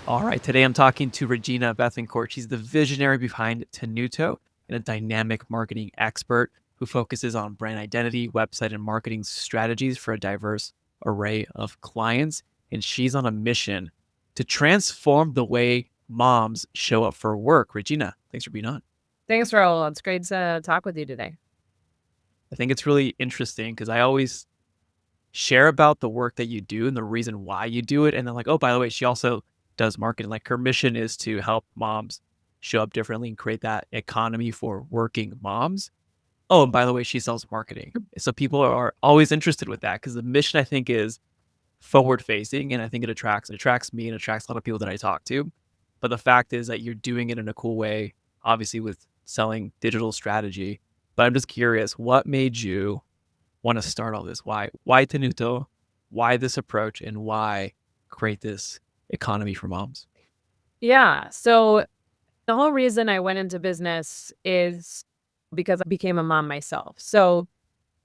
All right, today I'm talking to Regina Bethencourt. She's the visionary behind Tenuto and a dynamic marketing expert who focuses on brand identity, website, and marketing strategies for a diverse array of clients. And she's on a mission to transform the way moms show up for work. Regina, thanks for being on. Thanks, Raul. It's great to talk with you today. I think it's really interesting because I always share about the work that you do and the reason why you do it. And then, like, oh, by the way, she also does marketing. Like, her mission is to help moms show up differently and create that economy for working moms. Oh, and by the way, she sells marketing. So people are always interested with that because the mission, I think, is forward facing. And I think it attracts me and attracts a lot of people that I talk to. But the fact is that you're doing it in a cool way, obviously with selling digital strategy. But I'm just curious, what made you want to start all this? Why Tenuto? Why this approach? And why create this economy for moms? Yeah. So the whole reason I went into business is because I became a mom myself. So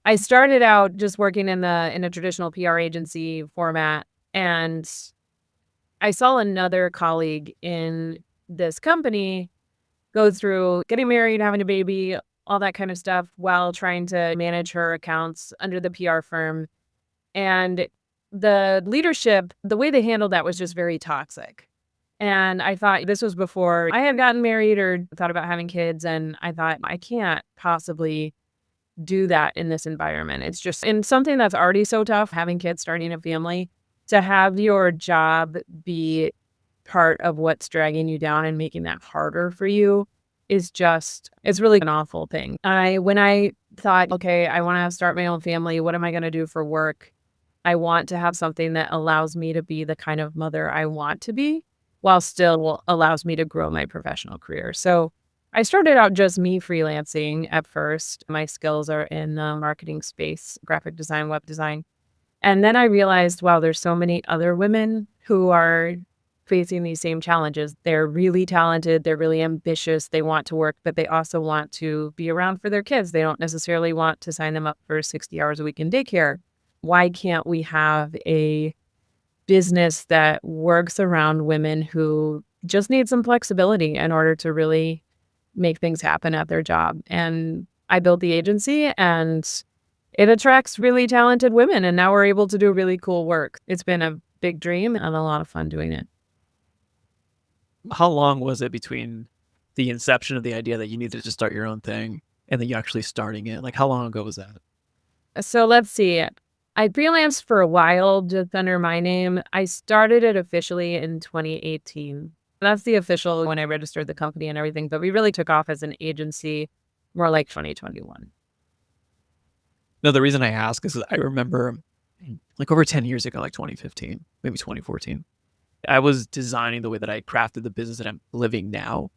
I started out just working in a traditional PR agency format, and I saw another colleague in this company go through getting married, having a baby, all that kind of stuff while trying to manage her accounts under the PR firm. And the leadership, the way they handled that was just very toxic. And I thought this was before I had gotten married or thought about having kids. And I thought, I can't possibly do that in this environment. It's just in something that's already so tough, having kids, starting a family, to have your job be part of what's dragging you down and making that harder for you is just, it's really an awful thing. When I thought, okay, I want to start my own family, what am I going to do for work? I want to have something that allows me to be the kind of mother I want to be while still allows me to grow my professional career. So I started out just me freelancing at first. My skills are in the marketing space, graphic design, web design. And then I realized, wow, there's so many other women who are facing these same challenges. They're really talented. They're really ambitious. They want to work, but they also want to be around for their kids. They don't necessarily want to sign them up for 60 hours a week in daycare. Why can't we have a business that works around women who just need some flexibility in order to really make things happen at their job? And I built the agency, and it attracts really talented women. And now we're able to do really cool work. It's been a big dream and a lot of fun doing it. How long was it between the inception of the idea that you needed to start your own thing and then you actually starting it? Like, how long ago was that? So let's see. I freelanced for a while just under my name. I started it officially in 2018. That's the official when I registered the company and everything, but we really took off as an agency more like 2021. No, the reason I ask is I remember like over 10 years ago, like 2015, maybe 2014, I was designing the way that I crafted the business that I'm living now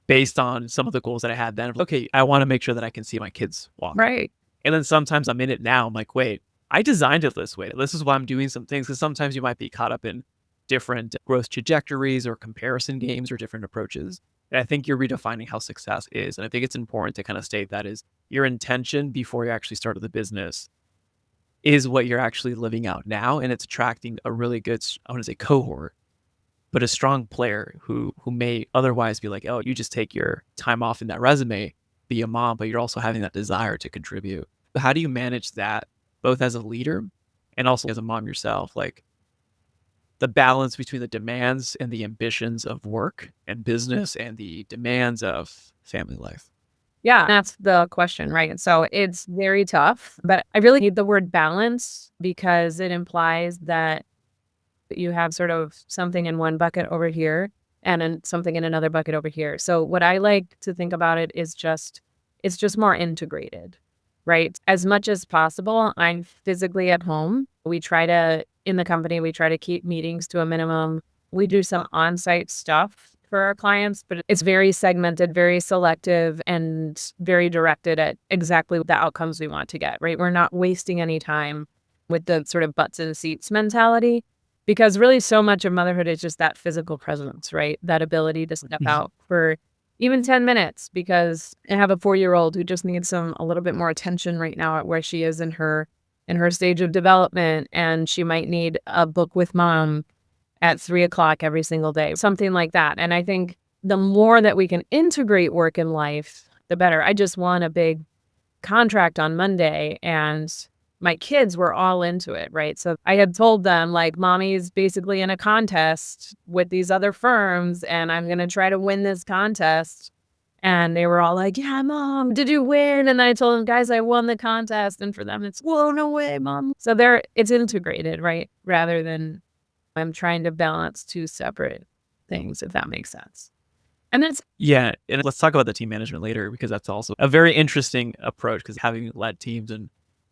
based on some of the goals that I had then. Okay, I want to make sure that I can see my kids walk. Right. And then sometimes I'm in it now. I'm like, wait, I designed it this way. This is why I'm doing some things. Because sometimes you might be caught up in different growth trajectories or comparison games or different approaches. And I think you're redefining how success is. And I think it's important to kind of state that is your intention before you actually started the business is what you're actually living out now. And it's attracting a really good, I want to say cohort, but a strong player who may otherwise be like, oh, you just take your time off in that resume, be a mom, but you're also having that desire to contribute. How do you manage that both as a leader and also as a mom yourself? Like the balance between the demands and the ambitions of work and business and the demands of family life. Yeah, that's the question, right? So it's very tough, but I really need the word balance because it implies that you have sort of something in one bucket over here and then something in another bucket over here. So what I like to think about it is it's just more integrated, right? As much as possible, I'm physically at home. In the company, we try to keep meetings to a minimum. We do some on-site stuff for our clients, but it's very segmented, very selective, and very directed at exactly the outcomes we want to get, right? We're not wasting any time with the sort of butts in seats mentality. Because really so much of motherhood is just that physical presence, right? That ability to step out for even 10 minutes because I have a 4-year-old who just needs a little bit more attention right now at where she is in her stage of development. And she might need a book with mom at 3 o'clock every single day, something like that. And I think the more that we can integrate work and life, the better. I just won a big contract on Monday and my kids were all into it, right? So I had told them, like, mommy's basically in a contest with these other firms and I'm going to try to win this contest. And they were all like, yeah, mom, did you win? And I told them, guys, I won the contest. And for them, it's, whoa, no way, mom. So it's integrated, right? Rather than I'm trying to balance two separate things, if that makes sense. And that's Yeah, and let's talk about the team management later because that's also a very interesting approach because having led teams and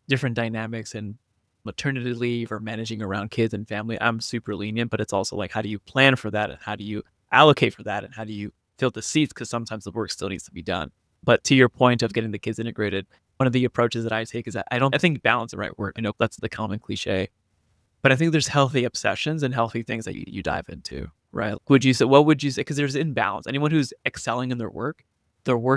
different dynamics and maternity leave or managing around kids and family, I'm super lenient, but it's also like, how do you plan for that and how do you allocate for that and how do you fill the seats because sometimes the work still needs to be done. But to your point of getting the kids integrated, one of the approaches that I take is that I think balance is the right word. I know that's the common cliche, but I think there's healthy obsessions and healthy things that you dive into, right? What would you say? Because there's imbalance. Anyone who's excelling in their work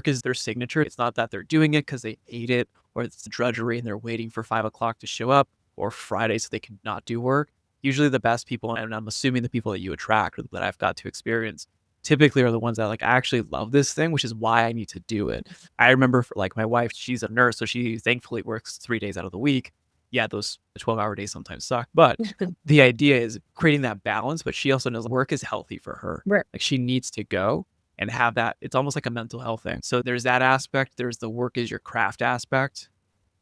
is their signature. It's not that they're doing it because they hate it or it's drudgery and they're waiting for 5 o'clock to show up or Friday so they can not do work. Usually the best people, and I'm assuming the people that you attract or that I've got to experience, typically are the ones that like, I actually love this thing, which is why I need to do it. I remember for like my wife, she's a nurse, so she thankfully works 3 days out of the week. Yeah, those 12-hour days sometimes suck, but the idea is creating that balance, but she also knows work is healthy for her. right. Like she needs to go and have that. It's almost like a mental health thing. So there's that aspect. There's the work is your craft aspect.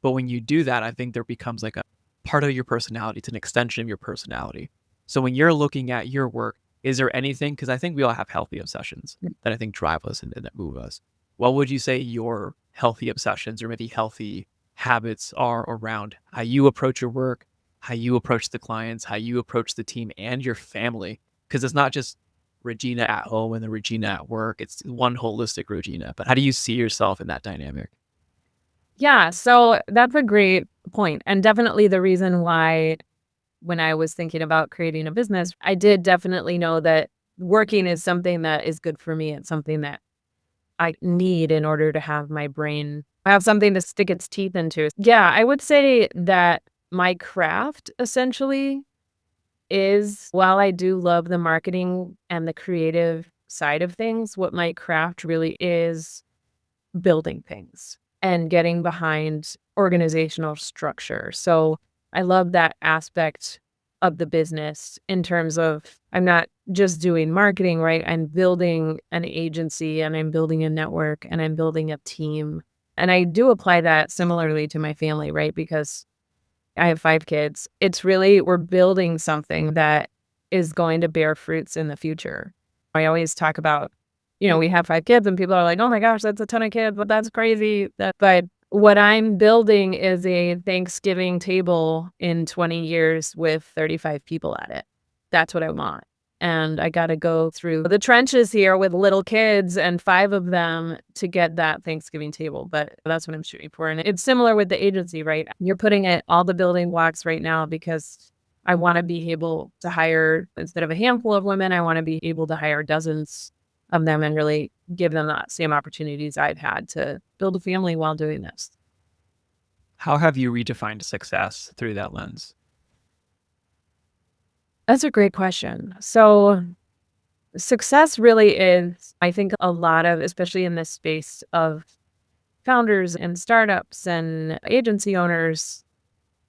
But when you do that, I think there becomes like a part of your personality. It's an extension of your personality. So when you're looking at your work, is there anything, because I think we all have healthy obsessions that I think drive us and that move us. What would you say your healthy obsessions or maybe healthy habits are around how you approach your work, how you approach the clients, how you approach the team and your family? Because it's not just Regina at home and the Regina at work. It's one holistic Regina. But how do you see yourself in that dynamic? Yeah, so that's a great point. And definitely the reason why when I was thinking about creating a business, I did definitely know that working is something that is good for me. It's something that I need in order to have my brain have something to stick its teeth into. Yeah, I would say that my craft essentially is, while I do love the marketing and the creative side of things, what my craft really is building things and getting behind organizational structure. So I love that aspect of the business in terms of I'm not just doing marketing, right? I'm building an agency and I'm building a network and I'm building a team. And I do apply that similarly to my family, right? Because I have 5 kids. It's really, we're building something that is going to bear fruits in the future. I always talk about, we have 5 kids and people are like, oh my gosh, that's a ton of kids, but that's crazy. But what I'm building is a Thanksgiving table in 20 years with 35 people at it. That's what I want. And I got to go through the trenches here with little kids and 5 of them to get that Thanksgiving table. But that's what I'm shooting for. And it's similar with the agency, right? You're putting it all the building blocks right now because I want to be able to hire, instead of a handful of women, I want to be able to hire dozens of them and really give them the same opportunities I've had to build a family while doing this. How have you redefined success through that lens? That's a great question. So success really is, I think, a lot of, especially in this space of founders and startups and agency owners,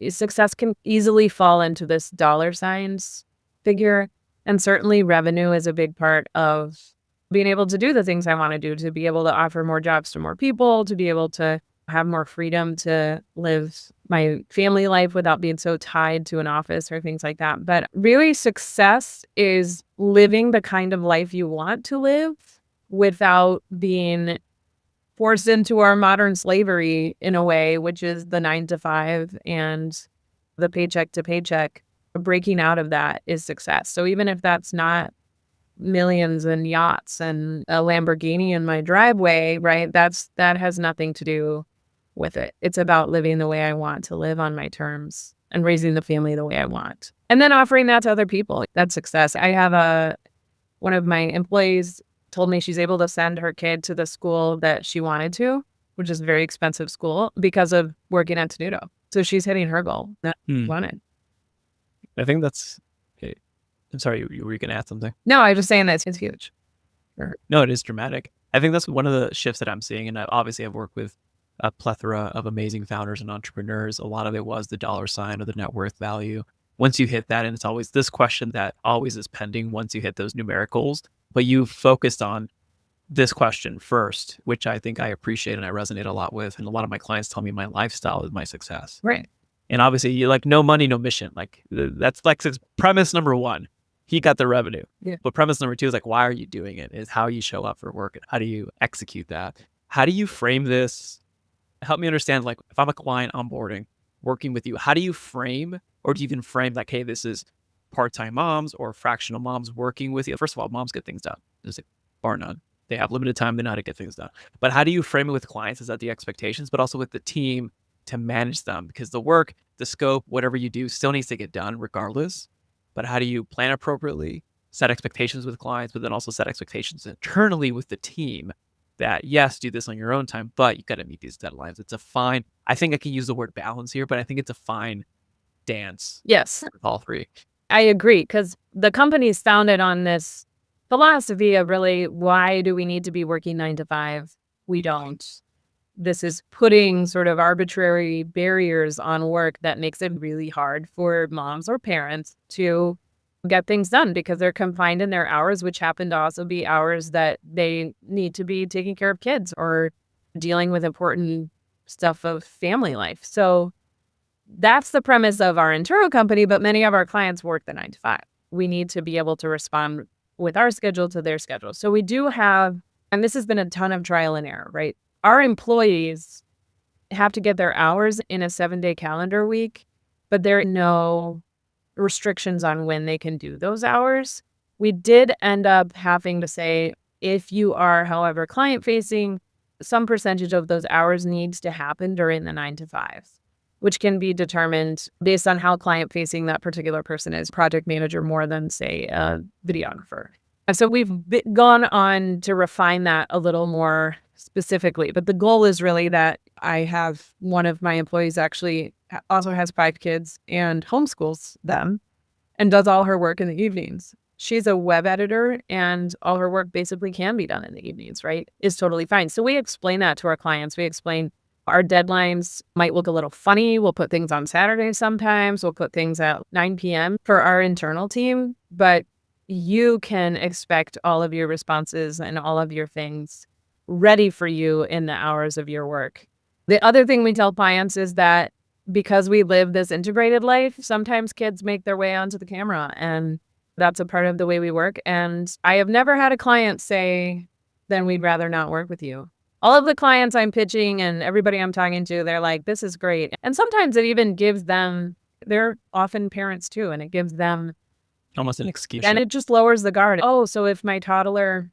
success can easily fall into this dollar signs figure. And certainly revenue is a big part of being able to do the things I want to do, to be able to offer more jobs to more people, to be able to have more freedom to live my family life without being so tied to an office or things like that. But really, success is living the kind of life you want to live without being forced into our modern slavery in a way, which is the 9 to 5 and the paycheck to paycheck. Breaking out of that is success. So even if that's not millions and yachts and a Lamborghini in my driveway, right? That has nothing to do with it. It's about living the way I want to live on my terms and raising the family the way I want. And then offering that to other people. That's success. I have one of my employees told me she's able to send her kid to the school that she wanted to, which is a very expensive school, because of working at Tenuto. So she's hitting her goal that she wanted. I think that's okay. I'm sorry, you were going to add something? No, I was just saying that it's huge. No, it is dramatic. I think that's one of the shifts that I'm seeing. And obviously, I've worked with a plethora of amazing founders and entrepreneurs. A lot of it was the dollar sign or the net worth value. Once you hit that, and it's always this question that always is pending once you hit those numericals, but you focused on this question first, which I think I appreciate and I resonate a lot with. And a lot of my clients tell me my lifestyle is my success. Right. And obviously, you like no money, no mission. Like that's like premise number one. He got the revenue. Yeah. But premise number two is like, why are you doing it? Is how you show up for work. How do you execute that? How do you frame this? Help me understand, like, if I'm a client onboarding, working with you, how do you frame, or do you even frame like, hey, this is part-time moms or fractional moms working with you? First of all, moms get things done. There's a bar none. They have limited time. They know how to get things done. But how do you frame it with clients? Is that the expectations, but also with the team to manage them? Because the work, the scope, whatever you do still needs to get done regardless. But how do you plan appropriately, set expectations with clients, but then also set expectations internally with the team that, yes, do this on your own time, but you got to meet these deadlines. It's a fine, I think I can use the word balance here, but I think it's a fine dance. Yes. With all three. I agree, because the company's founded on this philosophy of really, why do we need to be working 9 to 5? We don't. This is putting sort of arbitrary barriers on work that makes it really hard for moms or parents to get things done because they're confined in their hours, which happen to also be hours that they need to be taking care of kids or dealing with important stuff of family life. So that's the premise of our internal company, but many of our clients work the 9 to 5. We need to be able to respond with our schedule to their schedule. So we do have, and this has been a ton of trial and error, right? Our employees have to get their hours in a 7-day calendar week, but there are no restrictions on when they can do those hours. We did end up having to say, if you are, however, client facing, some percentage of those hours needs to happen during the 9 to 5, which can be determined based on how client facing that particular person is, project manager more than, say, a videographer. And so we've gone on to refine that a little more specifically. But the goal is really that I have one of my employees actually also has 5 kids and homeschools them and does all her work in the evenings. She's a web editor and all her work basically can be done in the evenings, right? Is totally fine. So we explain that to our clients. We explain our deadlines might look a little funny. We'll put things on Saturdays sometimes. We'll put things at 9 p.m. for our internal team. But you can expect all of your responses and all of your things ready for you in the hours of your work. The other thing we tell clients is that because we live this integrated life, sometimes kids make their way onto the camera, and that's a part of the way we work. And I have never had a client say, then we'd rather not work with you. All of the clients I'm pitching and everybody I'm talking to, they're like, this is great. And sometimes it even gives them, they're often parents too, and it gives them almost an excuse. And it just lowers the guard. Oh, so if my toddler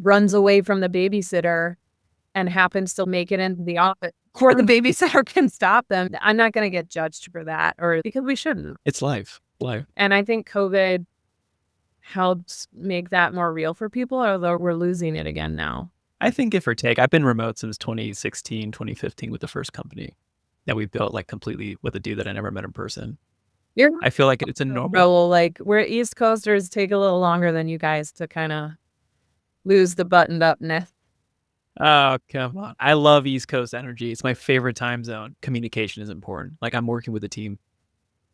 runs away from the babysitter and happens to make it into the office before the babysitter can stop them, I'm not going to get judged for that, or because we shouldn't. It's life. And I think COVID helps make that more real for people, although we're losing it again now. I think give or take. I've been remote since 2016, 2015 with the first company that we built, like completely with a dude that I never met in person. I feel like it's a normal. Raul, like we're East Coasters take a little longer than you guys to kind of lose the buttoned upness. Oh, come on. I love East Coast energy. It's my favorite time zone. Communication is important. Like I'm working with a team,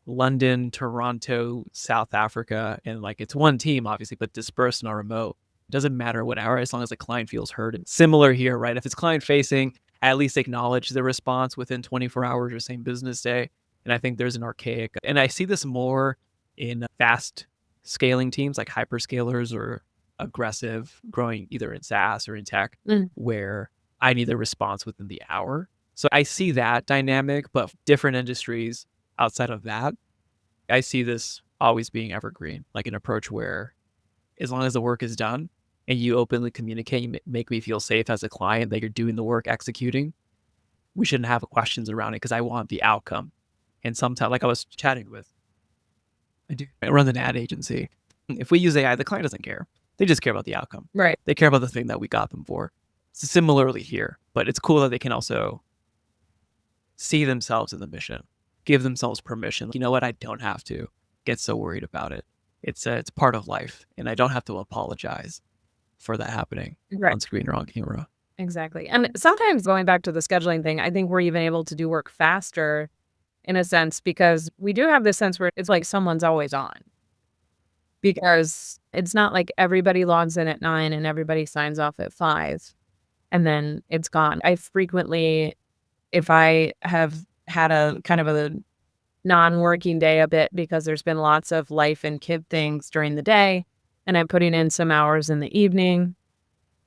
London, Toronto, South Africa, and like it's one team, obviously, but dispersed and remote. It doesn't matter what hour, as long as the client feels heard. And similar here, right? If it's client facing, at least acknowledge the response within 24 hours or same business day. And I think there's an archaic, and I see this more in fast scaling teams like hyperscalers or aggressive growing either in SaaS or in tech, where I need the response within the hour. So I see that dynamic, but different industries outside of that, I see this always being evergreen, like an approach where as long as the work is done and you openly communicate, you make me feel safe as a client that you're doing the work, executing, we shouldn't have questions around it because I want the outcome. And sometimes, like I was chatting with, I run an ad agency. If we use AI, the client doesn't care. They just care about the outcome. Right. They care about the thing that we got them for. Similarly here, but it's cool that they can also see themselves in the mission, give themselves permission. You know what? I don't have to get so worried about it. It's part of life, and I don't have to apologize for that happening Right. on screen or on camera. Exactly. And sometimes going back to the scheduling thing, I think we're even able to do work faster in a sense because we do have this sense where it's like someone's always on because it's not like everybody logs in at 9 and everybody signs off at 5 and then it's gone. I frequently, if I have had a kind of a non-working day a bit because there's been lots of life and kid things during the day and I'm putting in some hours in the evening,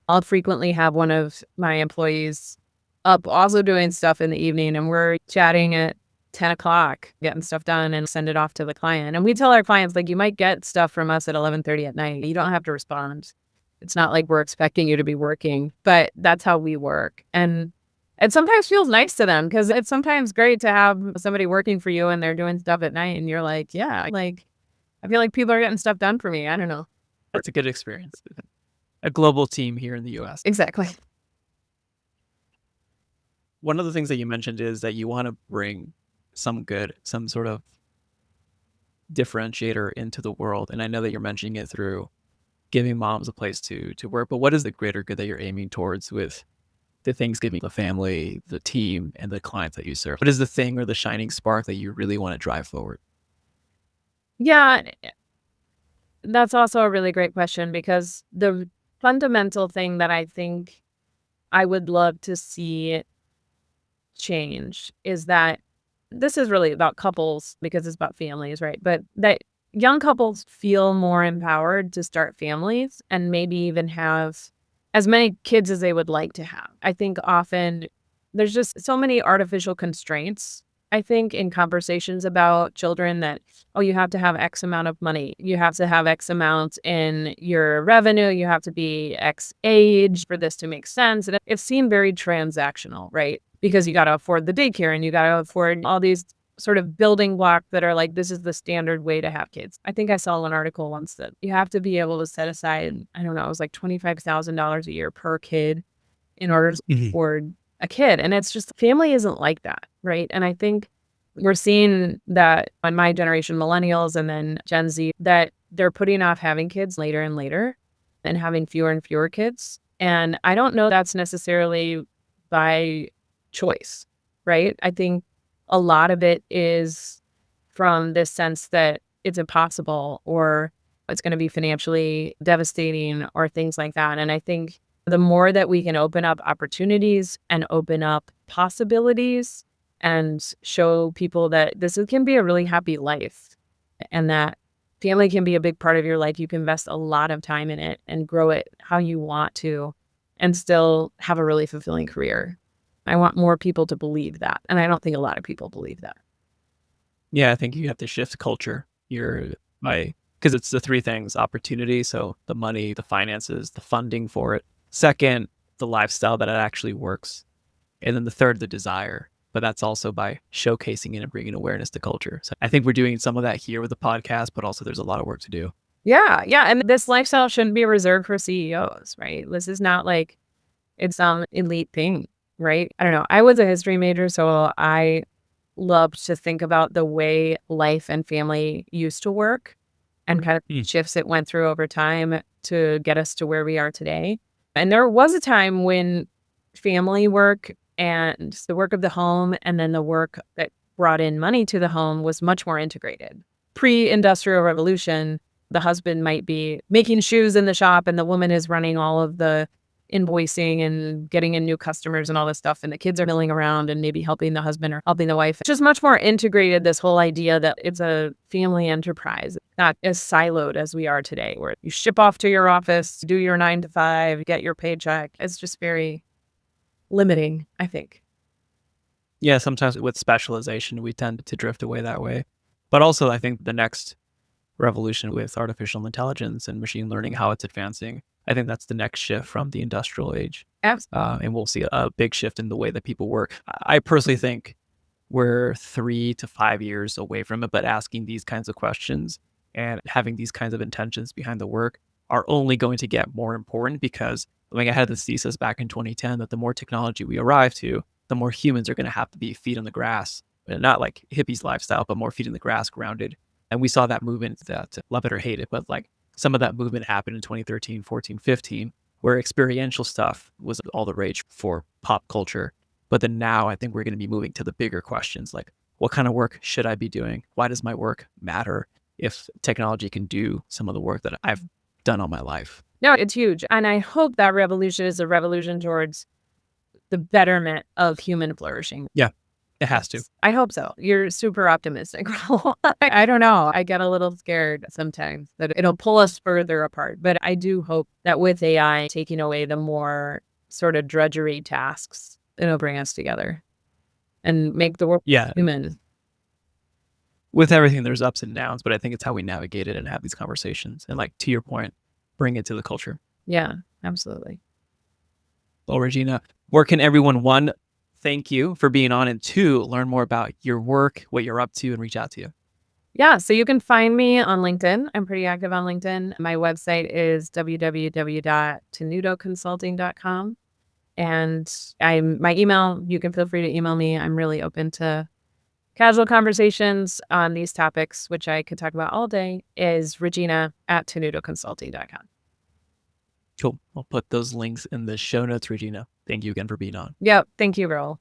I'll frequently have one of my employees up also doing stuff in the evening and we're chatting at 10 o'clock, getting stuff done and send it off to the client. And we tell our clients, like, you might get stuff from us at 11:30 at night. You don't have to respond. It's not like we're expecting you to be working, but that's how we work. And it sometimes feels nice to them because it's sometimes great to have somebody working for you and they're doing stuff at night and you're like, yeah, like, I feel like people are getting stuff done for me. I don't know. It's a good experience. A global team here in the US. Exactly. One of the things that you mentioned is that you want to bring some good, some sort of differentiator into the world. And I know that you're mentioning it through giving moms a place to work, but what is the greater good that you're aiming towards with the Thanksgiving, the family, the team, and the clients that you serve? What is the thing or the shining spark that you really want to drive forward? Yeah, that's also a really great question because the fundamental thing that I think I would love to see change is that this is really about couples because it's about families, right? But that young couples feel more empowered to start families and maybe even have as many kids as they would like to have. I think often there's just so many artificial constraints, I think, in conversations about children that, oh, you have to have X amount of money. You have to have X amount in your revenue. You have to be X age for this to make sense. And it seemed very transactional, right? Because you got to afford the daycare and you got to afford all these sort of building blocks that are like, this is the standard way to have kids. I think I saw an article once that you have to be able to set aside, I don't know, it was like $25,000 a year per kid in order to afford a kid. And it's just family isn't like that, right? And I think we're seeing that on my generation, millennials and then Gen Z, that they're putting off having kids later and later and having fewer and fewer kids. And I don't know that's necessarily by choice, right? I think a lot of it is from this sense that it's impossible or it's going to be financially devastating or things like that. And I think the more that we can open up opportunities and open up possibilities and show people that can be a really happy life and that family can be a big part of your life. You can invest a lot of time in it and grow it how you want to and still have a really fulfilling career. I want more people to believe that. And I don't think a lot of people believe that. Yeah, I think you have to shift culture. Because it's the three things: opportunity, so the money, the finances, the funding for it. Second, the lifestyle that it actually works. And then the third, the desire. But that's also by showcasing it and bringing awareness to culture. So I think we're doing some of that here with the podcast, but also there's a lot of work to do. Yeah. Yeah. And this lifestyle shouldn't be reserved for CEOs, right? This is not like it's some elite thing, right? I don't know. I was a history major, so I loved to think about the way life and family used to work and kind of shifts it went through over time to get us to where we are today. And there was a time when family work and the work of the home and then the work that brought in money to the home was much more integrated. Pre-industrial revolution, the husband might be making shoes in the shop and the woman is running all of the invoicing and getting in new customers and all this stuff. And the kids are milling around and maybe helping the husband or helping the wife. It's just much more integrated, this whole idea that it's a family enterprise, not as siloed as we are today, where you ship off to your office, do your 9 to 5, get your paycheck. It's just very limiting, I think. Yeah, sometimes with specialization, we tend to drift away that way. But also, I think the next revolution with artificial intelligence and machine learning, how it's advancing, I think that's the next shift from the industrial age. Absolutely. And we'll see a big shift in the way that people work. I personally think we're 3 to 5 years away from it, but asking these kinds of questions and having these kinds of intentions behind the work are only going to get more important because like I had this thesis back in 2010 that the more technology we arrive to, the more humans are going to have to be feet on the grass, not like hippies lifestyle, but more feet in the grass, grounded And we saw that movement, that love it or hate it, but like some of that movement happened in 2013, 14, 15, where experiential stuff was all the rage for pop culture. But then now I think we're going to be moving to the bigger questions, like what kind of work should I be doing? Why does my work matter if technology can do some of the work that I've done all my life? No, it's huge. And I hope that revolution is a revolution towards the betterment of human flourishing. Yeah, it has to. I hope so. You're super optimistic, Raul. I don't know. I get a little scared sometimes that it'll pull us further apart. But I do hope that with AI taking away the more sort of drudgery tasks, it'll bring us together and make the world human. With everything, there's ups and downs, but I think it's how we navigate it and have these conversations. And like, to your point, bring it to the culture. Yeah, absolutely. Well, Regina, where can everyone, one, thank you for being on, and two, learn more about your work, what you're up to, and reach out to you? Yeah, so you can find me on LinkedIn. I'm pretty active on LinkedIn. My website is www.tenutoconsulting.com. And my email, you can feel free to email me. I'm really open to casual conversations on these topics, which I could talk about all day, is Regina@tenutoconsulting.com. Cool. I'll put those links in the show notes, Regina. Thank you again for being on. Yep. Thank you, Raul.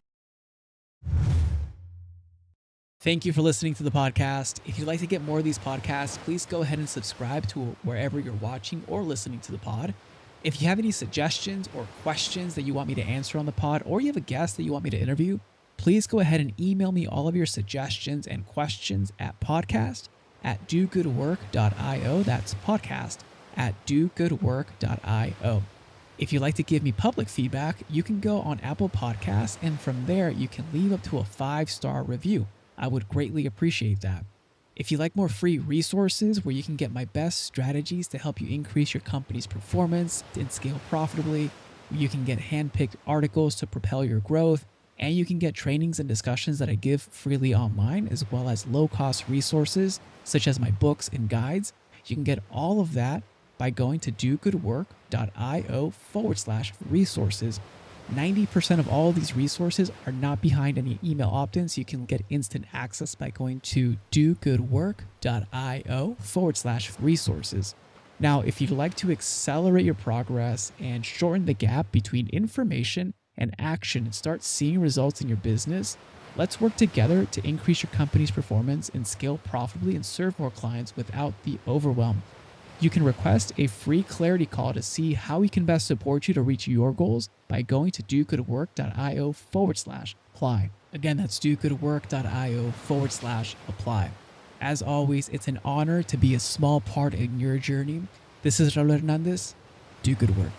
Thank you for listening to the podcast. If you'd like to get more of these podcasts, please go ahead and subscribe to wherever you're watching or listening to the pod. If you have any suggestions or questions that you want me to answer on the pod, or you have a guest that you want me to interview, please go ahead and email me all of your suggestions and questions at podcast@dogoodwork.io. That's podcast@dogoodwork.io. If you'd like to give me public feedback, you can go on Apple Podcasts, and from there you can leave up to a 5-star review. I would greatly appreciate that. If you like more free resources where you can get my best strategies to help you increase your company's performance and scale profitably, you can get handpicked articles to propel your growth, and you can get trainings and discussions that I give freely online, as well as low-cost resources such as my books and guides. You can get all of that by going to dogoodwork.io/resources. 90% of all of these resources are not behind any email opt-ins. You can get instant access by going to dogoodwork.io/resources. Now, if you'd like to accelerate your progress and shorten the gap between information and action and start seeing results in your business, let's work together to increase your company's performance and scale profitably and serve more clients without the overwhelm. You can request a free clarity call to see how we can best support you to reach your goals by going to dogoodwork.io/apply. Again, that's dogoodwork.io/apply. As always, it's an honor to be a small part in your journey. This is Raul Hernandez. Do good work.